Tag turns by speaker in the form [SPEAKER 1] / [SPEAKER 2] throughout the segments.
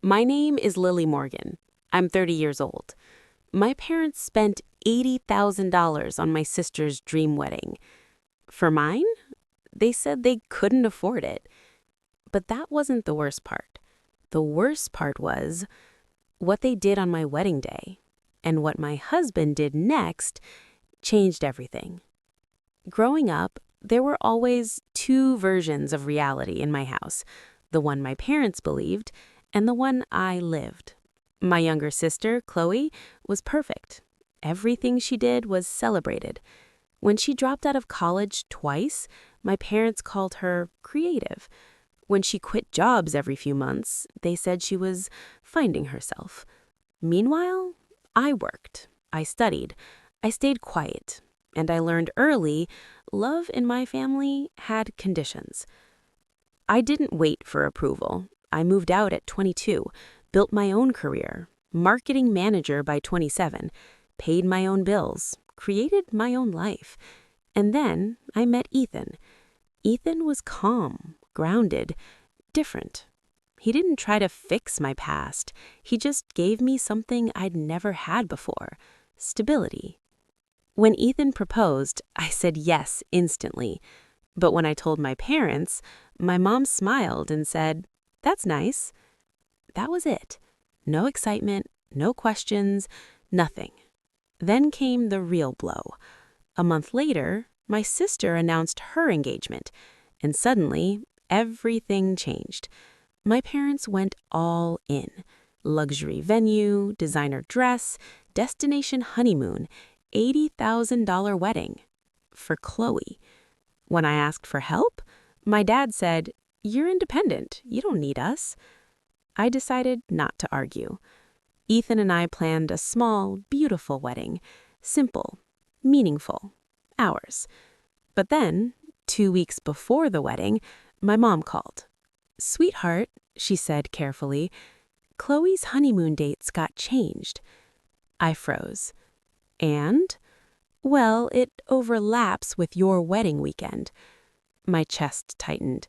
[SPEAKER 1] My name is Lily Morgan. I'm 30 years old. My parents spent $80,000 on my sister's dream wedding. For mine, they said they couldn't afford it. But that wasn't the worst part. The worst part was what they did on my wedding day. And what my husband did next changed everything. Growing up, there were always two versions of reality in my house, the one my parents believed and the one I lived. My younger sister, Chloe, was perfect. Everything she did was celebrated. When she dropped out of college twice, my parents called her creative. When she quit jobs every few months, they said she was finding herself. Meanwhile, I worked, I studied, I stayed quiet, and I learned early love in my family had conditions. I didn't wait for approval. I moved out at 22, built my own career, marketing manager by 27, paid my own bills, created my own life. And then I met Ethan. Ethan was calm, grounded, different. He didn't try to fix my past. He just gave me something I'd never had before, stability. When Ethan proposed, I said yes instantly. But when I told my parents, my mom smiled and said, "That's nice." That was it. No excitement, no questions, nothing. Then came the real blow. A month later, my sister announced her engagement, and suddenly, everything changed. My parents went all in. Luxury venue, designer dress, destination honeymoon, $80,000 wedding. For Chloe. When I asked for help, my dad said, "You're independent. You don't need us." I decided not to argue. Ethan and I planned a small, beautiful wedding. Simple, meaningful, ours. But then, 2 weeks before the wedding, my mom called. "Sweetheart," she said carefully, "Chloe's honeymoon dates got changed." I froze. "And?" "Well, it overlaps with your wedding weekend." My chest tightened.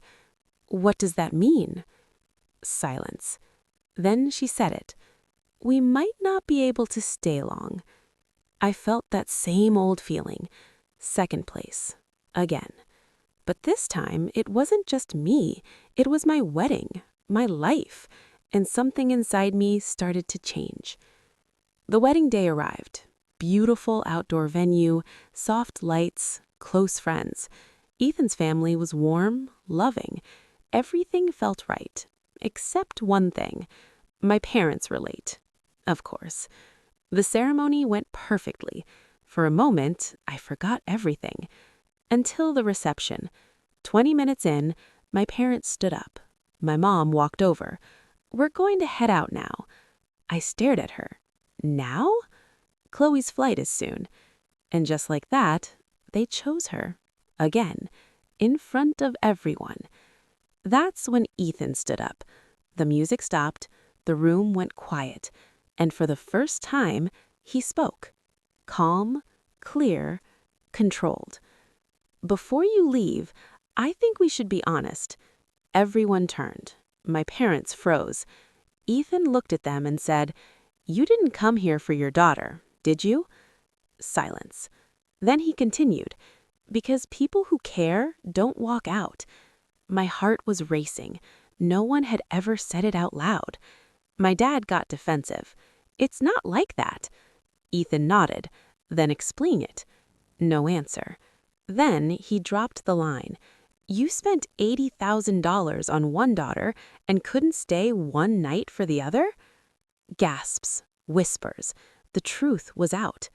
[SPEAKER 1] "What does that mean?" Silence. Then she said it. "We might not be able to stay long." I felt that same old feeling. Second place. Again. But this time, it wasn't just me. It was my wedding, my life, and something inside me started to change. The wedding day arrived. Beautiful outdoor venue, soft lights, close friends. Ethan's family was warm, loving. Everything felt right, except one thing. My parents were late. Of course. The ceremony went perfectly. For a moment, I forgot everything. Until the reception. 20 minutes in, my parents stood up. My mom walked over. "We're going to head out now." I stared at her. Now? Chloe's flight is soon. And just like that, they chose her. Again. In front of everyone. That's when Ethan stood up. The music stopped. The room went quiet. And for the first time, he spoke. Calm, clear, controlled. "Before you leave, I think we should be honest." Everyone turned. My parents froze. Ethan looked at them and said, "You didn't come here for your daughter, did you?" Silence. Then he continued, "Because people who care don't walk out." My heart was racing. No one had ever said it out loud. My dad got defensive. "It's not like that." Ethan nodded. "Then explain it." No answer. Then he dropped the line. "You spent $80,000 on one daughter and couldn't stay one night for the other?" Gasps, whispers. The truth was out.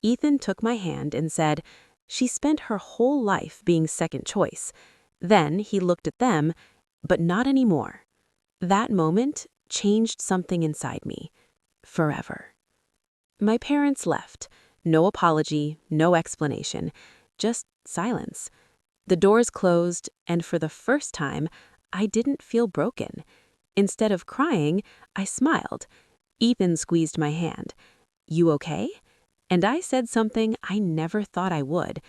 [SPEAKER 1] Ethan took my hand and said, "She spent her whole life being second choice." Then he looked at them, but not anymore. That moment changed something inside me. Forever. My parents left. No apology, no explanation. Just silence. The doors closed, and for the first time, I didn't feel broken. Instead of crying, I smiled. Ethan squeezed my hand. "You okay?" And I said something I never thought I would.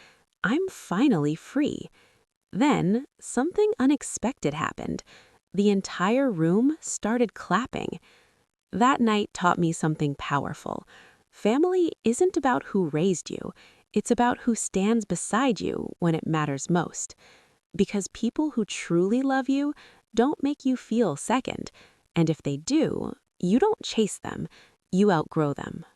[SPEAKER 1] "I'm finally free." Then something unexpected happened. The entire room started clapping. That night taught me something powerful. Family isn't about who raised you. It's about who stands beside you when it matters most. Because people who truly love you don't make you feel second. And if they do, you don't chase them, you outgrow them.